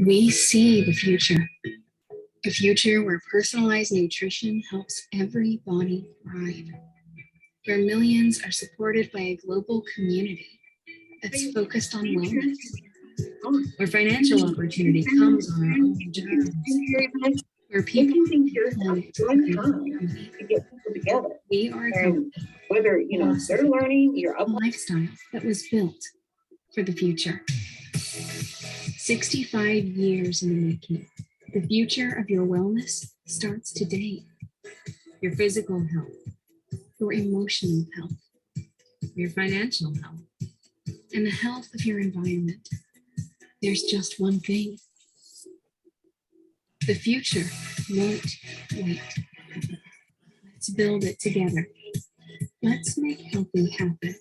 We see the future, a future where personalized nutrition helps every body thrive, where millions are supported by a global community that's focused on wellness, where financial opportunity comes on our own terms, where people want to get people together. We are a company, Whether they're learning, you're a lifestyle that was built for the future. 65 years in the making. The future of your wellness starts today. Your physical health, your emotional health, your financial health, and the health of your environment. There's just one thing. The future won't wait. Let's build it together. Let's make healthy happen.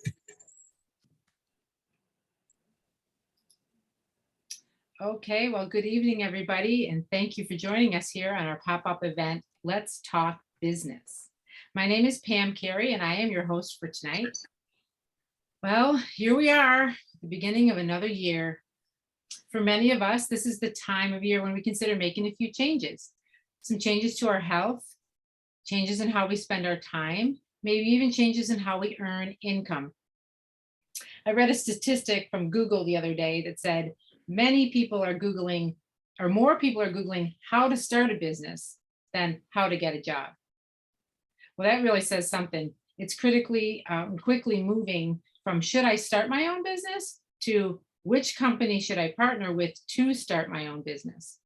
Okay, well, good evening, everybody, and thank you for joining us here on our pop-up event, Let's Talk Business. My name is Pam Carey, and I am your host for tonight. Well, here we are, the beginning of another year. For many of us, this is the time of year when we consider making a few changes. Some changes to our health, changes in how we spend our time, maybe even changes in how we earn income. I read a statistic from Google the other day that said, many people are Googling, or more people are Googling how to start a business than how to get a job. Well, that really says something. It's quickly moving from should I start my own business to which company should I partner with to start my own business.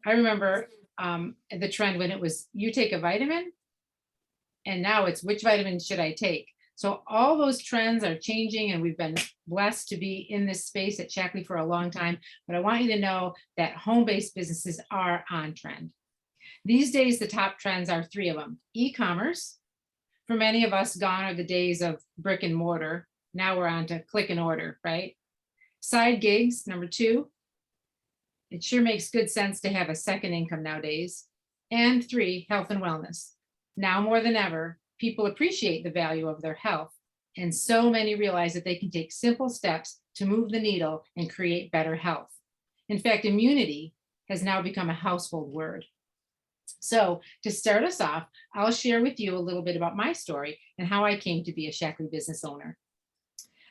I remember the trend when it was you take a vitamin, and now it's which vitamin should I take? So all those trends are changing, and we've been blessed to be in this space at Shaklee for a long time. But I want you to know that home-based businesses are on trend. These days, the top trends are three of them. E-commerce. For many of us, gone are the days of brick and mortar. Now we're on to click and order, right? Side gigs, number two. It sure makes good sense to have a second income nowadays. And three, health and wellness. Now more than ever, people appreciate the value of their health, and so many realize that they can take simple steps to move the needle and create better health. In fact, immunity has now become a household word. So to start us off, I'll share with you a little bit about my story and how I came to be a Shaklee business owner.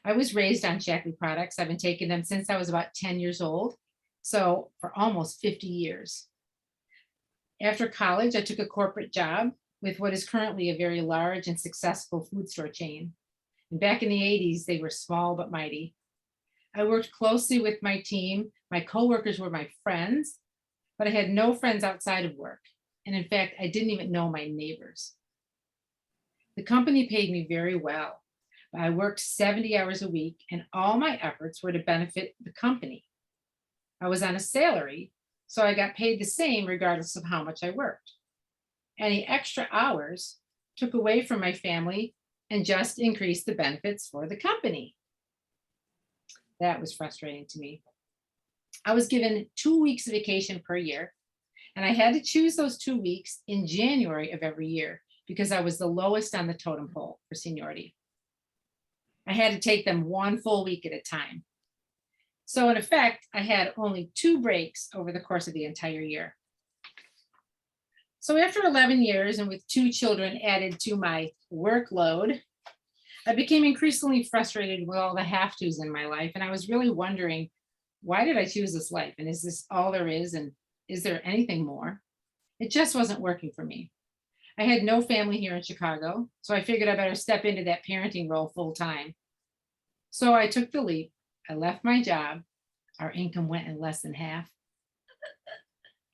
I was raised on Shaklee products. I've been taking them since I was about 10 years old, so for almost 50 years. After college, I took a corporate job with what is currently a very large and successful food store chain. And back in the 80s, they were small but mighty. I worked closely with my team. My coworkers were my friends, but I had no friends outside of work. And in fact, I didn't even know my neighbors. The company paid me very well. I worked 70 hours a week, and all my efforts were to benefit the company. I was on a salary, so I got paid the same regardless of how much I worked. Any extra hours took away from my family and just increased the benefits for the company. That was frustrating to me. I was given 2 weeks of vacation per year, and I had to choose those 2 weeks in January of every year because I was the lowest on the totem pole for seniority. I had to take them one full week at a time. So in effect, I had only 2 breaks over the course of the entire year. So after 11 years and with 2 children added to my workload, I became increasingly frustrated with all the have-tos in my life. And I was really wondering, why did I choose this life? And is this all there is? And is there anything more? It just wasn't working for me. I had no family here in Chicago, so I figured I better step into that parenting role full time. So I took the leap. I left my job. Our income went in less than half.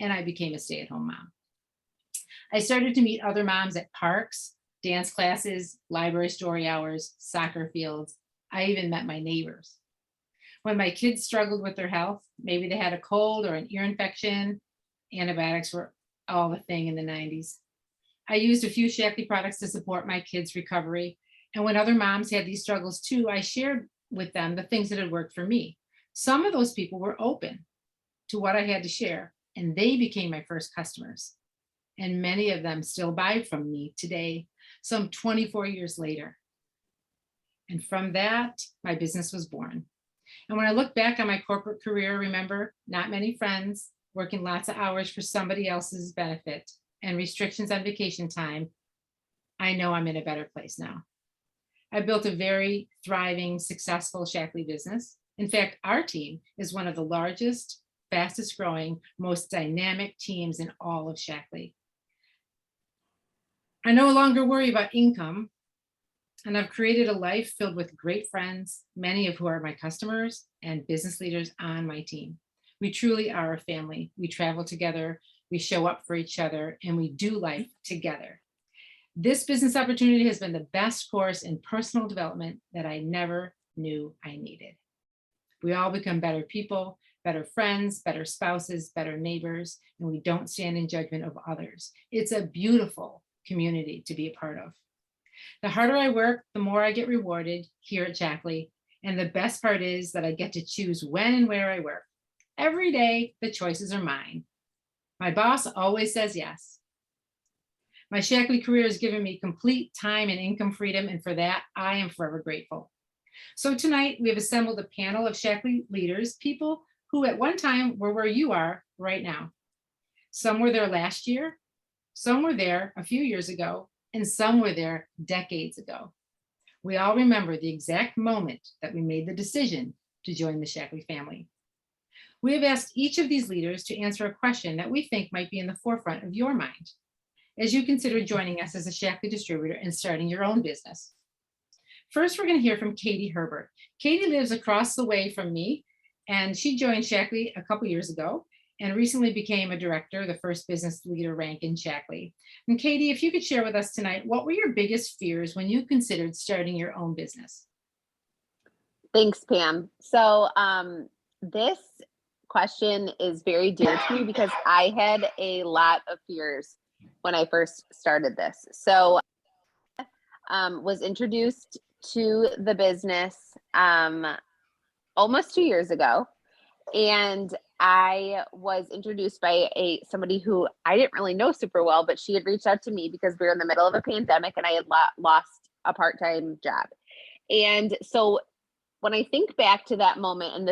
And I became a stay-at-home mom. I started to meet other moms at parks, dance classes, library story hours, soccer fields. I even met my neighbors. When my kids struggled with their health, maybe they had a cold or an ear infection, antibiotics were all the thing in the 90s. I used a few Shaklee products to support my kids' recovery. And when other moms had these struggles too, I shared with them the things that had worked for me. Some of those people were open to what I had to share, and they became my first customers. And many of them still buy from me today, some 24 years later. And from that, my business was born. And when I look back on my corporate career, remember, not many friends, working lots of hours for somebody else's benefit, and restrictions on vacation time, I know I'm in a better place now. I built a very thriving, successful Shaklee business. In fact, our team is one of the largest, fastest growing, most dynamic teams in all of Shaklee. I no longer worry about income, and I've created a life filled with great friends, many of who are my customers and business leaders on my team. We truly are a family. We travel together, we show up for each other, and we do life together. This business opportunity has been the best course in personal development that I never knew I needed. We all become better people, better friends, better spouses, better neighbors, and we don't stand in judgment of others. It's a beautiful community to be a part of. The harder I work, the more I get rewarded here at Shaklee. And the best part is that I get to choose when and where I work. Every day, the choices are mine. My boss always says yes. My Shaklee career has given me complete time and income freedom, and for that, I am forever grateful. So tonight, we have assembled a panel of Shaklee leaders, people who at one time were where you are right now. Some were there last year, some were there a few years ago, and some were there decades ago. We all remember the exact moment that we made the decision to join the Shaklee family. We have asked each of these leaders to answer a question that we think might be in the forefront of your mind as you consider joining us as a Shaklee distributor and starting your own business. First, we're going to hear from Katie Herbert. Katie lives across the way from me, and she joined Shaklee a couple years ago and recently became a director, the first business leader rank in Shaklee. And Katie, if you could share with us tonight, what were your biggest fears when you considered starting your own business? Thanks, Pam. So this question is very dear to me because I had a lot of fears when I first started this. So was introduced to the business almost 2 years ago. And I was introduced by somebody who I didn't really know super well, but she had reached out to me because we were in the middle of a pandemic and I had lost a part-time job. And so when I think back to that moment and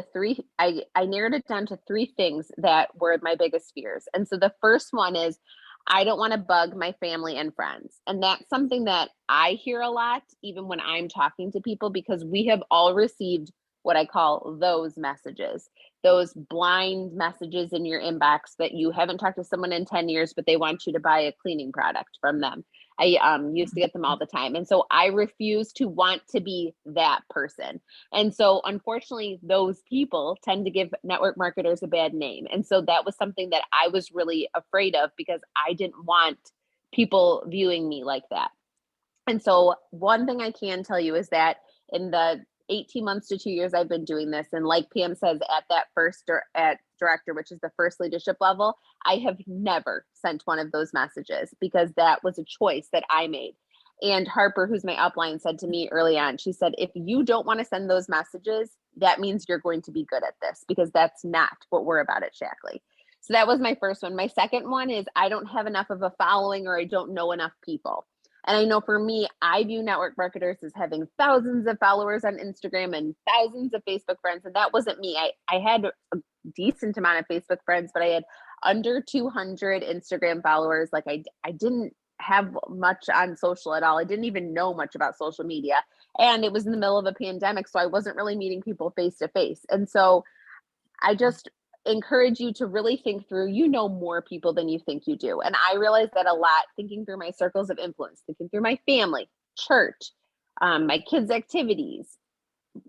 I narrowed it down to 3 things that were my biggest fears. And so the first one is, I don't want to bug my family and friends. And that's something that I hear a lot, even when I'm talking to people, because we have all received what I call those messages, those blind messages in your inbox that you haven't talked to someone in 10 years, but they want you to buy a cleaning product from them. I used to get them all the time. And so I refuse to want to be that person. And so unfortunately, those people tend to give network marketers a bad name. And so that was something that I was really afraid of because I didn't want people viewing me like that. And so one thing I can tell you is that in the 18 months to 2 years I've been doing this, and like Pam says, at that first at director, which is the first leadership level, I have never sent one of those messages because that was a choice that I made. And Harper, who's my upline, said to me early on, she said, if you don't want to send those messages, that means you're going to be good at this, because that's not what we're about at Shaklee. So that was my first one. My second one is I don't have enough of a following, or I don't know enough people. And I know for me, I view network marketers as having thousands of followers on Instagram and thousands of Facebook friends. And that wasn't me. I had a decent amount of Facebook friends, but I had under 200 Instagram followers. Like I didn't have much on social at all. I didn't even know much about social media. And it was in the middle of a pandemic, so I wasn't really meeting people face to face. And so I just encourage you to really think through, you know more people than you think you do. And I realized that a lot, thinking through my circles of influence, thinking through my family, church, my kids' activities,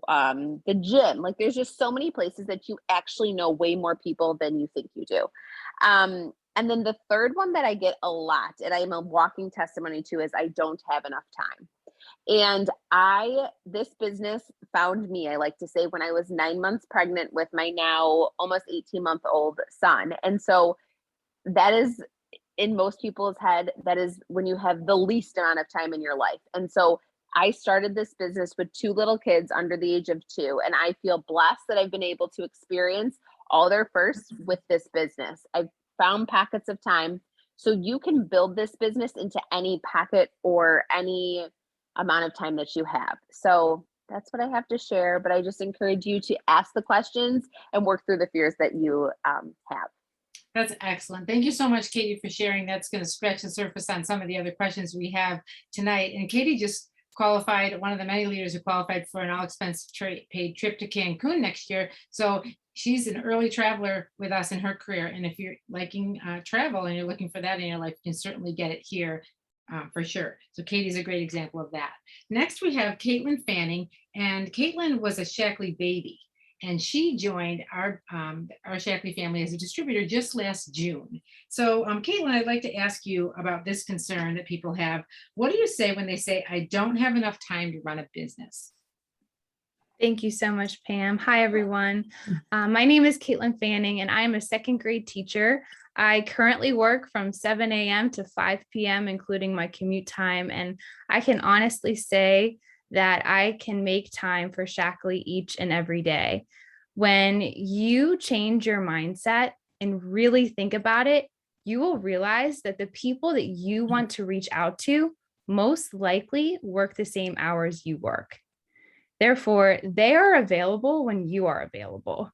the gym. Like there's just so many places that you actually know way more people than you think you do. And then the third one that I get a lot, and I am a walking testimony to, is I don't have enough time. And this business found me, I like to say, when I was 9 months pregnant with my now almost 18-month-old son. And so that is, in most people's head, that is when you have the least amount of time in your life. And so I started this business with 2 little kids under the age of 2. And I feel blessed that I've been able to experience all their firsts with this business. I've found pockets of time. So you can build this business into any pocket or any amount of time that you have. So That's what I have to share, but I just encourage you to ask the questions and work through the fears that you have. That's excellent. Thank you so much, Katie, for sharing. That's going to scratch the surface on some of the other questions we have tonight. And Katie just qualified, one of the many leaders who qualified for an all expense paid trip to Cancun next year. So she's an early traveler with us in her career. And if you're liking travel and you're looking for that in your life, you can certainly get it here for sure. So Katie's a great example of that. Next, we have Caitlin Fanning, and Caitlin was a Shaklee baby, and she joined our Shaklee family as a distributor just last June. So Caitlin, I'd like to ask you about this concern that people have. What do you say when they say, I don't have enough time to run a business? Thank you so much, Pam. Hi, everyone. My name is Caitlin Fanning, and I am a second grade teacher. I currently work from 7 a.m. to 5 p.m., including my commute time. And I can honestly say that I can make time for Shaklee each and every day. When you change your mindset and really think about it, you will realize that the people that you want to reach out to most likely work the same hours you work. Therefore, they are available when you are available.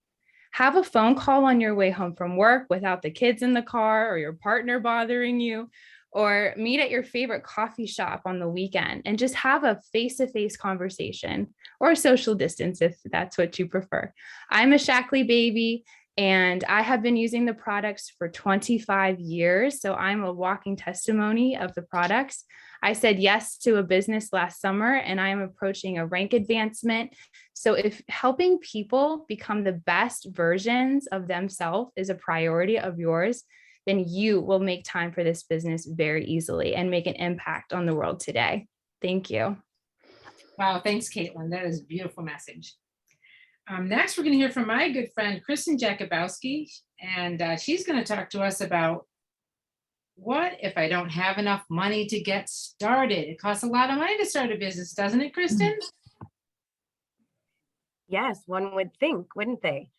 Have a phone call on your way home from work without the kids in the car or your partner bothering you, or meet at your favorite coffee shop on the weekend and just have a face-to-face conversation, or social distance if that's what you prefer. I'm a Shaklee baby, and I have been using the products for 25 years, so I'm a walking testimony of the products. I said yes to a business last summer, and I am approaching a rank advancement. So if helping people become the best versions of themselves is a priority of yours, then you will make time for this business very easily and make an impact on the world today. Thank you. Wow, thanks, Caitlin. That is a beautiful message. Next, we're going to hear from my good friend, Kristen Jakubowski, and she's going to talk to us about what if I don't have enough money to get started? It costs a lot of money to start a business, doesn't it, Kristen? Yes, one would think, wouldn't they?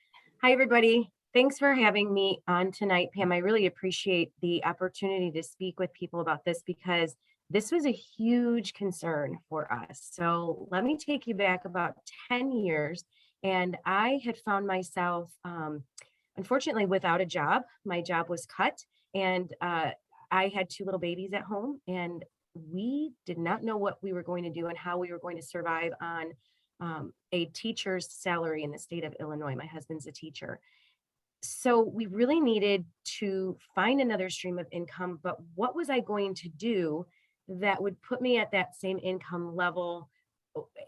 Hi, everybody. Thanks for having me on tonight, Pam. I really appreciate the opportunity to speak with people about this because this was a huge concern for us. So let me take you back about 10 years. And I had found myself, unfortunately, without a job. My job was cut, and I had 2 little babies at home, and we did not know what we were going to do and how we were going to survive on a teacher's salary in the state of Illinois. My husband's a teacher. So we really needed to find another stream of income, but what was I going to do that would put me at that same income level?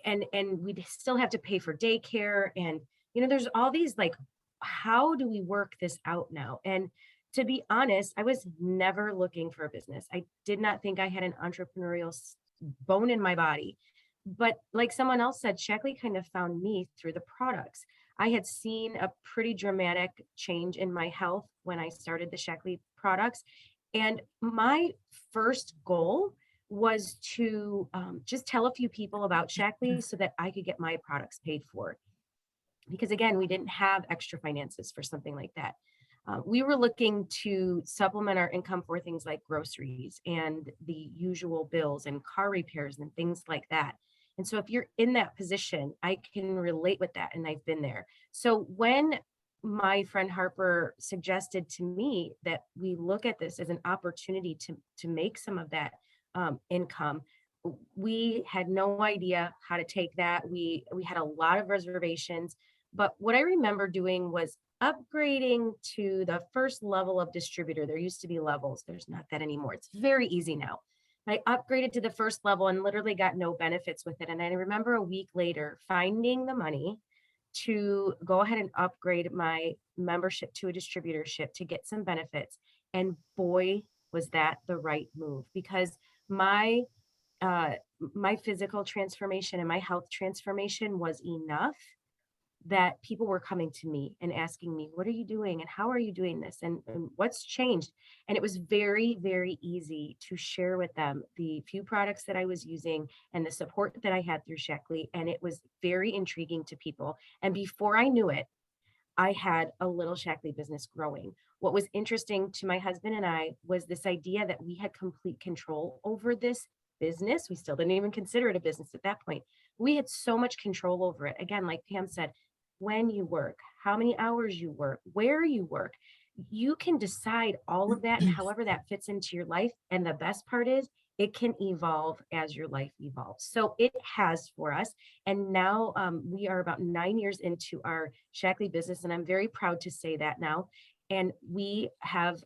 And we'd still have to pay for daycare. And, there's all these like, how do we work this out now? And to be honest, I was never looking for a business. I did not think I had an entrepreneurial bone in my body. But like someone else said, Shaklee kind of found me through the products. I had seen a pretty dramatic change in my health when I started the Shaklee products. And my first goal was to just tell a few people about Shaklee so that I could get my products paid for. Because again, we didn't have extra finances for something like that. We were looking to supplement our income for things like groceries and the usual bills and car repairs and things like that. And so if you're in that position, I can relate with that, and I've been there. So when my friend Harper suggested to me that we look at this as an opportunity to make some of that income, we had no idea how to take that. We had a lot of reservations, but what I remember doing was upgrading to the first level of distributor. There used to be levels. There's not that anymore. It's very easy now. I upgraded to the first level and literally got no benefits with it. And I remember a week later finding the money to go ahead and upgrade my membership to a distributorship to get some benefits. And boy, was that the right move, because my physical transformation and my health transformation was enough that people were coming to me and asking me, what are you doing? And how are you doing this? And what's changed? And it was very, very easy to share with them the few products that I was using and the support that I had through Shaklee. And it was very intriguing to people. And before I knew it, I had a little Shaklee business growing. What was interesting to my husband and I was this idea that we had complete control over this business. We still didn't even consider it a business at that point, we had so much control over it. Again, like Pam said, when you work, how many hours you work, where you work, you can decide all of that and however that fits into your life. And the best part is it can evolve as your life evolves. So it has for us. And now we are about 9 years into our Shackley business. And I'm very proud to say that now. And we have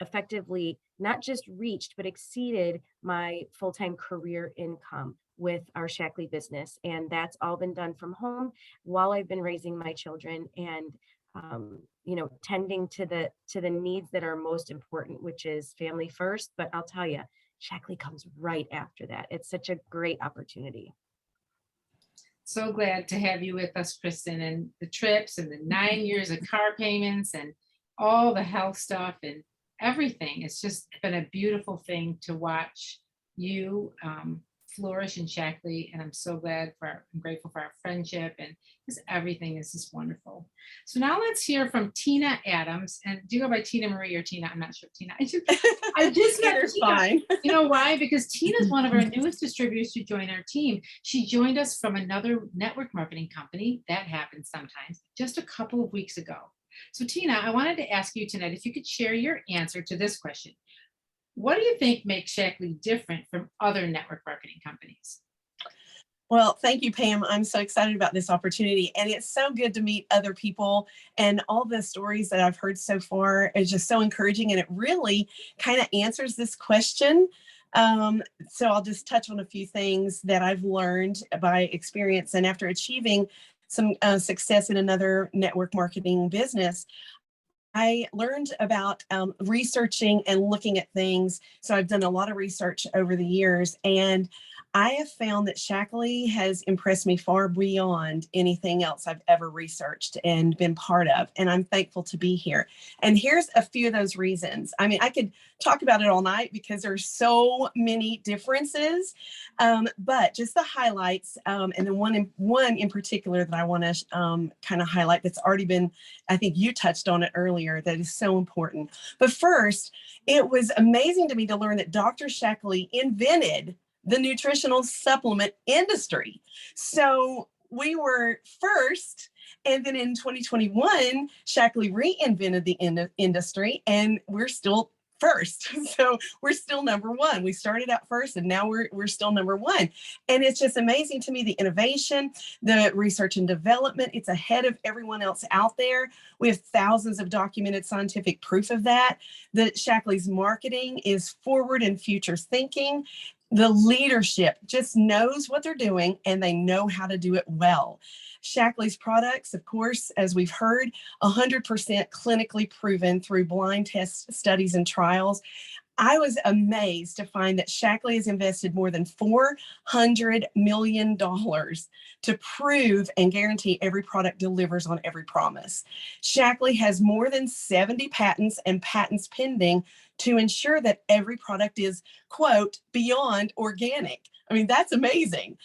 effectively not just reached, but exceeded my full-time career income with our Shackley business. And that's all been done from home while I've been raising my children and tending to the needs that are most important, which is family first. But I'll tell you, Shackley comes right after that. It's such a great opportunity. So glad to have you with us, Kristen, and the trips and the 9 years of car payments and all the health stuff and everything. It's just been a beautiful thing to watch you flourish in Shackley, and I'm so glad I'm grateful for our friendship, and just everything is just wonderful. So now let's hear from Tina Adams. And do you go by Tina Marie or Tina? I'm not sure, Tina. I just met Either's Tina. fine. You know why? Because Tina's one of our newest distributors to join our team. She joined us from another network marketing company. That happens sometimes, just a couple of weeks ago. So Tina, I wanted to ask you tonight if you could share your answer to this question. What do you think makes Shackley different from other network marketing companies? Well, thank you, Pam. I'm so excited about this opportunity, and it's so good to meet other people, and all the stories that I've heard so far is just so encouraging, and it really kind of answers this question. So I'll just touch on a few things that I've learned by experience, and after achieving some success in another network marketing business, I learned about researching and looking at things. So I've done a lot of research over the years, and I have found that Shackley has impressed me far beyond anything else I've ever researched and been part of. And I'm thankful to be here. And here's a few of those reasons. I mean, I could talk about it all night because there's so many differences, but just the highlights, and then one in particular that I want to kind of highlight that's already been, I think you touched on it earlier, that is so important. But first, it was amazing to me to learn that Dr. Shackley invented the nutritional supplement industry. So we were first, and then in 2021, Shackley reinvented the industry, and we're still first. So we're still number one. We started out first, and now we're still number one. And it's just amazing to me, the innovation, the research and development. It's ahead of everyone else out there. We have thousands of documented scientific proof of that. That Shackley's marketing is forward and future thinking. The leadership just knows what they're doing, and they know how to do it well. Shackley's products, of course, as we've heard, 100% clinically proven through blind test studies and trials. I was amazed to find that Shackley has invested more than $400 million to prove and guarantee every product delivers on every promise. Shackley has more than 70 patents and patents pending to ensure that every product is, quote, beyond organic. I mean, that's amazing.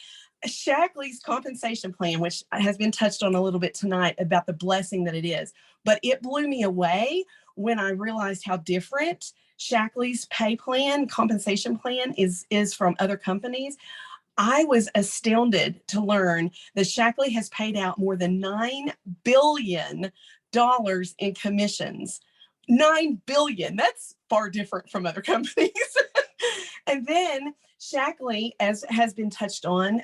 Shackley's compensation plan, which has been touched on a little bit tonight about the blessing that it is, but it blew me away when I realized how different Shackley's pay plan, compensation plan is from other companies. I was astounded to learn that Shackley has paid out more than $9 billion in commissions. $9 billion, that's far different from other companies. And then Shackley, as has been touched on,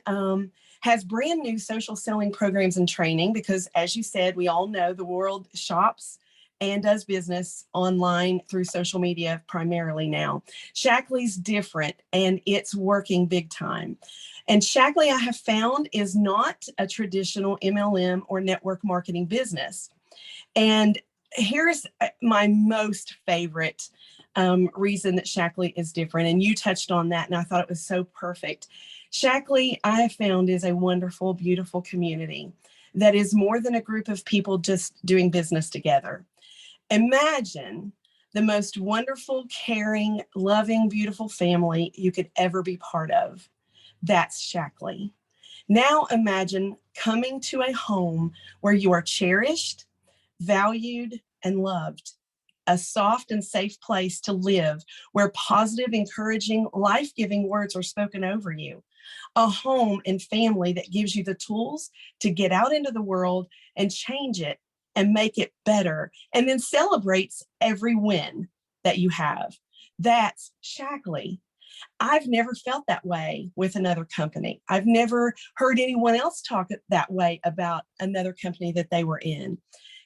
has brand new social selling programs and training because, as you said, we all know the world shops and does business online through social media primarily now. Shackley's different, and it's working big time. And Shackley, I have found, is not a traditional MLM or network marketing business. And here's my most favorite reason that Shackley is different. And you touched on that, and I thought it was so perfect. Shackley, I have found, is a wonderful, beautiful community that is more than a group of people just doing business together. Imagine the most wonderful, caring, loving, beautiful family you could ever be part of. That's Shackley. Now imagine coming to a home where you are cherished, valued, and loved. A soft and safe place to live where positive, encouraging, life-giving words are spoken over you, a home and family that gives you the tools to get out into the world and change it and make it better, and then celebrates every win that you have. That's Shaklee. I've never felt that way with another company. I've never heard anyone else talk that way about another company that they were in.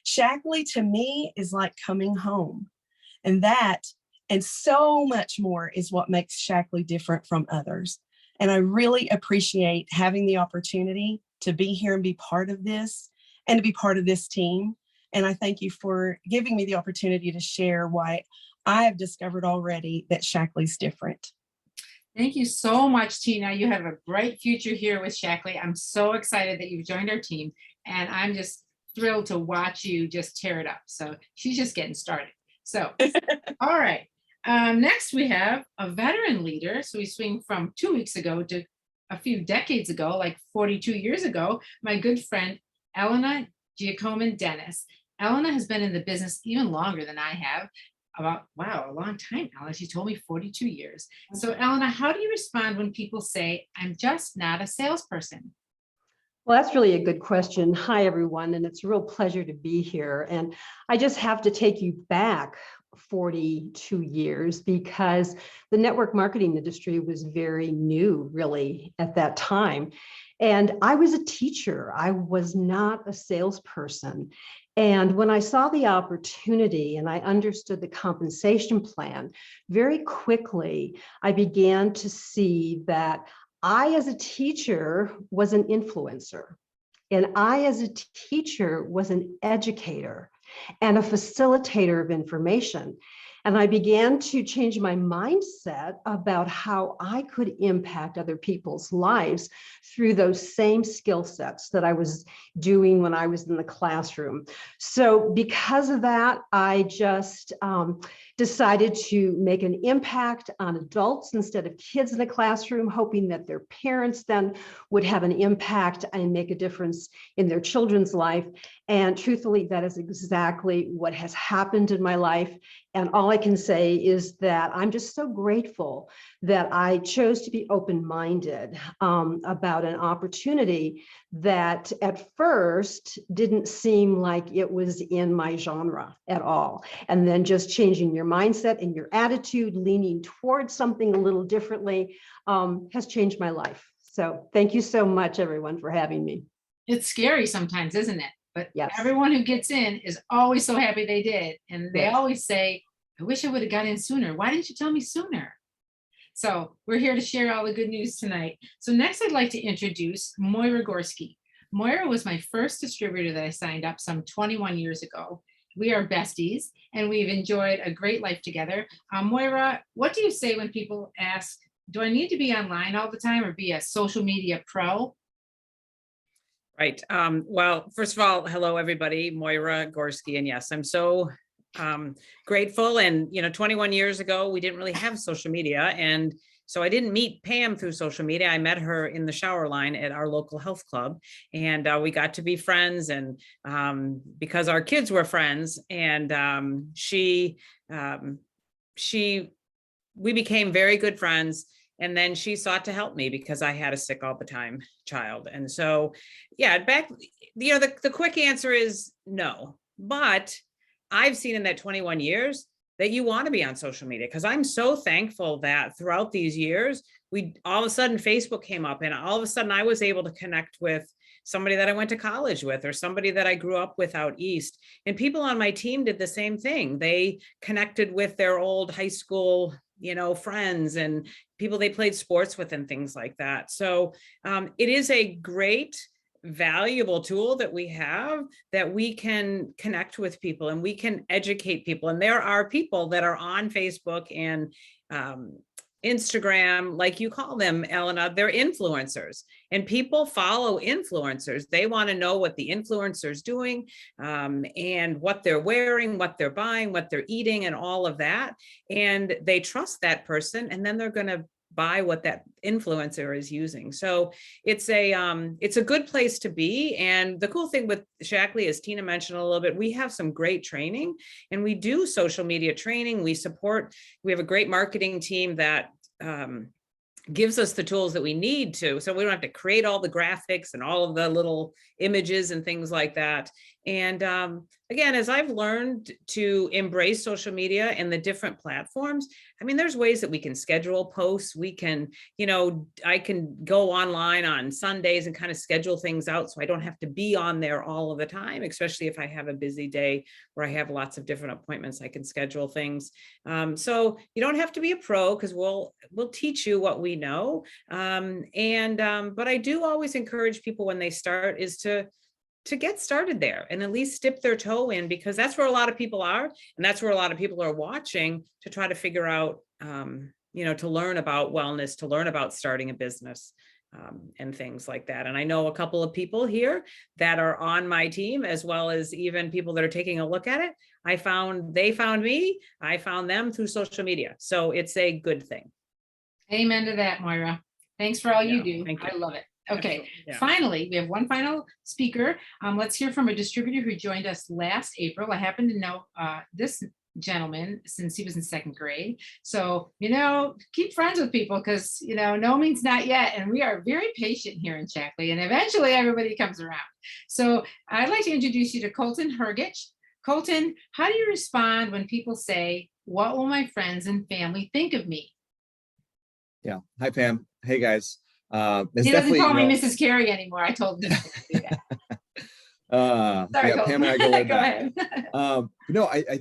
Shaklee to me is like coming home. And that and so much more is what makes Shaklee different from others. And I really appreciate having the opportunity to be here and be part of this and to be part of this team. And I thank you for giving me the opportunity to share why I have discovered already that Shaklee's different. Thank you so much, Tina. You have a bright future here with Shaklee. I'm so excited that you've joined our team, and I'm just thrilled to watch you just tear it up. So she's just getting started. So, all right. Next, we have a veteran leader. So we swing from 2 weeks ago to a few decades ago, like 42 years ago, my good friend, Elena Giacomin Dennis. Elena has been in the business even longer than I have. About, wow, a long time, Elena. She told me 42 years. So Elena, how do you respond when people say, I'm just not a salesperson? Well, that's really a good question. Hi, everyone, and it's a real pleasure to be here. And I just have to take you back 42 years because the network marketing industry was very new, really, at that time. And I was a teacher. I was not a salesperson. And when I saw the opportunity and I understood the compensation plan, very quickly, I began to see that I, as a teacher, was an influencer. And I, as a teacher, was an educator and a facilitator of information. And I began to change my mindset about how I could impact other people's lives through those same skill sets that I was doing when I was in the classroom. So because of that, I just decided to make an impact on adults instead of kids in the classroom, hoping that their parents then would have an impact and make a difference in their children's life. And truthfully, that is exactly what has happened in my life. And all I can say is that I'm just so grateful that I chose to be open-minded about an opportunity that at first didn't seem like it was in my genre at all. And then just changing your mindset and your attitude, leaning towards something a little differently has changed my life. So thank you so much, everyone, for having me. It's scary sometimes, isn't it? But Yes. everyone who gets in is always so happy they did. And they Yes. always say, I wish I would have got in sooner. Why didn't you tell me sooner? So we're here to share all the good news tonight. So next I'd like to introduce Moira Gorski. Moira was my first distributor that I signed up some 21 years ago. We are besties and we've enjoyed a great life together. Moira, what do you say when people ask, do I need to be online all the time or be a social media pro? Right. Well, first of all, hello, everybody. Moira Gorski. And yes, I'm so grateful. And, 21 years ago, we didn't really have social media. And so I didn't meet Pam through social media. I met her in the shower line at our local health club. And we got to be friends. And because our kids were friends, and we became very good friends. And then she sought to help me because I had a sick all the time child. And so, yeah, the quick answer is no. But I've seen in that 21 years that you want to be on social media, because I'm so thankful that throughout these years, all of a sudden Facebook came up and all of a sudden I was able to connect with somebody that I went to college with or somebody that I grew up with out east. And people on my team did the same thing. They connected with their old high school friends and people they played sports with and things like that. So it is a great, valuable tool that we have that we can connect with people and we can educate people. And there are people that are on Facebook and Instagram, like you call them, Elena, they're influencers, and people follow influencers. They want to know what the influencer's doing and what they're wearing, what they're buying, what they're eating, and all of that. And they trust that person, and then they're going to buy what that influencer is using. So it's a good place to be. And the cool thing with Shaklee, as Tina mentioned a little bit, we have some great training and we do social media training. We have a great marketing team that gives us the tools that we need to, so we don't have to create all the graphics and all of the little images and things like that. And again, as I've learned to embrace social media and the different platforms, I mean, there's ways that we can schedule posts. We can, I can go online on Sundays and kind of schedule things out so I don't have to be on there all of the time, especially if I have a busy day where I have lots of different appointments. I can schedule things. So you don't have to be a pro, because we'll teach you what we know. But I do always encourage people when they start is to get started there and at least dip their toe in, because that's where a lot of people are. And that's where a lot of people are watching to try to figure out, to learn about wellness, to learn about starting a business, and things like that. And I know a couple of people here that are on my team, as well as even people that are taking a look at it. They found me, I found them through social media. So it's a good thing. Amen to that, Moira. Thanks for all you do. Thank you. I love it. Okay, Absolutely. Yeah. finally, we have one final speaker. Let's hear from a distributor who joined us last April. I happen to know this gentleman since he was in second grade. So, keep friends with people, because, no means not yet. And we are very patient here in Shaklee, and eventually everybody comes around. So I'd like to introduce you to Colton Hergich. Colton, how do you respond when people say, "What will my friends and family think of me?" Yeah. Hi, Pam. Hey, guys. He doesn't call me Mrs. Carey anymore. I told him. Sorry, Colton. Pam and I go way Go back. ahead.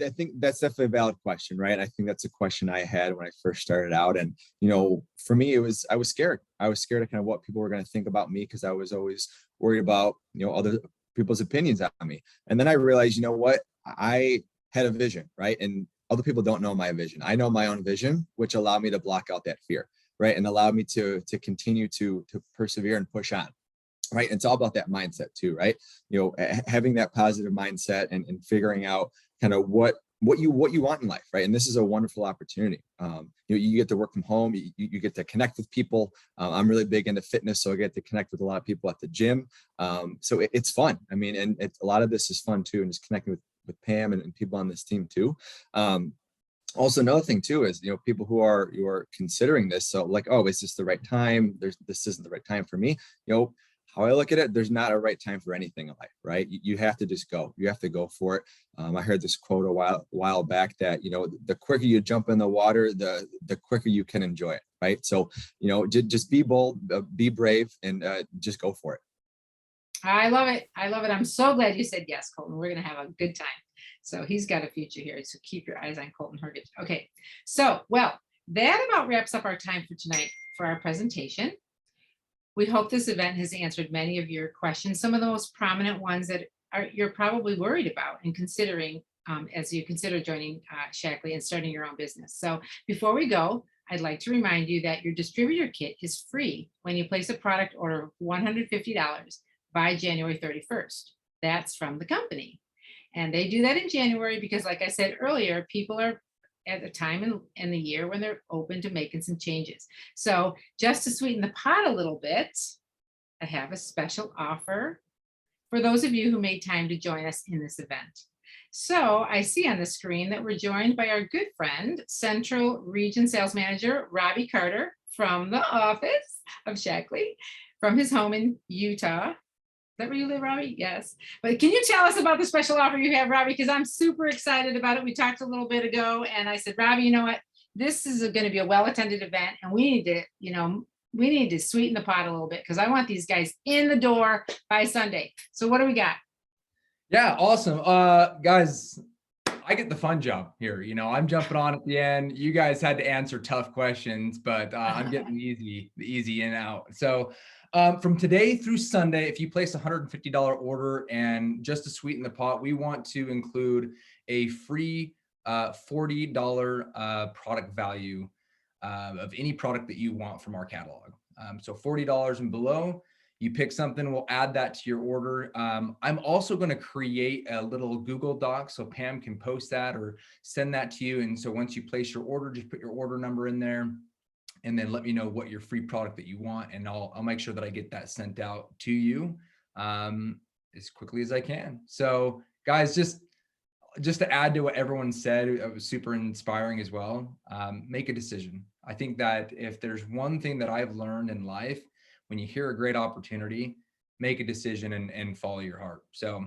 I think that's definitely a valid question, right? I think that's a question I had when I first started out. And, for me, I was scared. I was scared of kind of what people were going to think about me, because I was always worried about, other people's opinions on me. And then I realized, you know what? I had a vision, right? And other people don't know my vision. I know my own vision, which allowed me to block out that fear, right? And allowed me to continue to persevere and push on. Right. It's all about that mindset too, right? Having that positive mindset and figuring out kind of what you want in life, right? And this is a wonderful opportunity. You get to work from home, you get to connect with people. I'm really big into fitness, so I get to connect with a lot of people at the gym. So it's fun. I mean, and a lot of this is fun too, and just connecting with Pam and people on this team too. Also, another thing too is, people who are considering this, so like, oh, is this the right time? This isn't the right time for me. How I look at it, there's not a right time for anything in life, right? You have to just go. You have to go for it. I heard this quote a while back that, the quicker you jump in the water, the quicker you can enjoy it, right? So, just be bold, be brave, and just go for it. I love it. I love it. I'm so glad you said yes, Colton. We're going to have a good time. So he's got a future here. So keep your eyes on Colton Hergich. Okay. So, that about wraps up our time for tonight for our presentation. We hope this event has answered many of your questions, some of the most prominent ones that you're probably worried about and considering as you consider joining Shaklee and starting your own business. So before we go, I'd like to remind you that your distributor kit is free when you place a product order of $150 by January 31st. That's from the company. And they do that in January because, like I said earlier, people are at a time in the year when they're open to making some changes. So just to sweeten the pot a little bit, I have a special offer for those of you who made time to join us in this event. So I see on the screen that we're joined by our good friend, Central Region Sales Manager, Robbie Carter from the office of Shaklee, from his home in Utah. Is that where you live, Robbie? Yes. But can you tell us about the special offer you have, Robbie? Because I'm super excited about it. We talked a little bit ago and I said, Robbie, you know what? This is going to be a well-attended event and we need to, we need to sweeten the pot a little bit because I want these guys in the door by Sunday. So what do we got? Yeah, awesome. Guys, I get the fun job here. I'm jumping on at the end. You guys had to answer tough questions, but I'm getting the easy in out. So from today through Sunday, if you place a $150 order, and just to sweeten the pot, we want to include a free $40 product value of any product that you want from our catalog. So $40 and below, you pick something, we'll add that to your order. I'm also going to create a little Google Doc so Pam can post that or send that to you. And so once you place your order, just put your order number in there and then let me know what your free product that you want. And I'll make sure that I get that sent out to you as quickly as I can. So guys, just to add to what everyone said, it was super inspiring as well. Make a decision. I think that if there's one thing that I've learned in life, when you hear a great opportunity, make a decision and follow your heart. So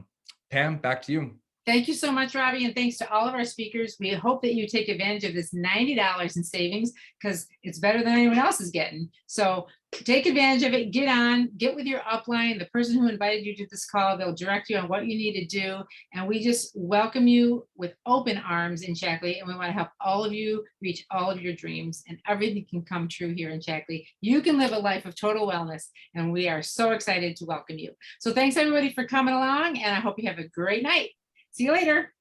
Pam, back to you. Thank you so much, Robbie, and thanks to all of our speakers. We hope that you take advantage of this $90 in savings because it's better than anyone else is getting. So take advantage of it, get with your upline, the person who invited you to this call. They'll direct you on what you need to do. And we just welcome you with open arms in Shaklee, and we want to help all of you reach all of your dreams, and everything can come true here in Shaklee. You can live a life of total wellness, and we are so excited to welcome you. So thanks everybody for coming along, and I hope you have a great night. See you later.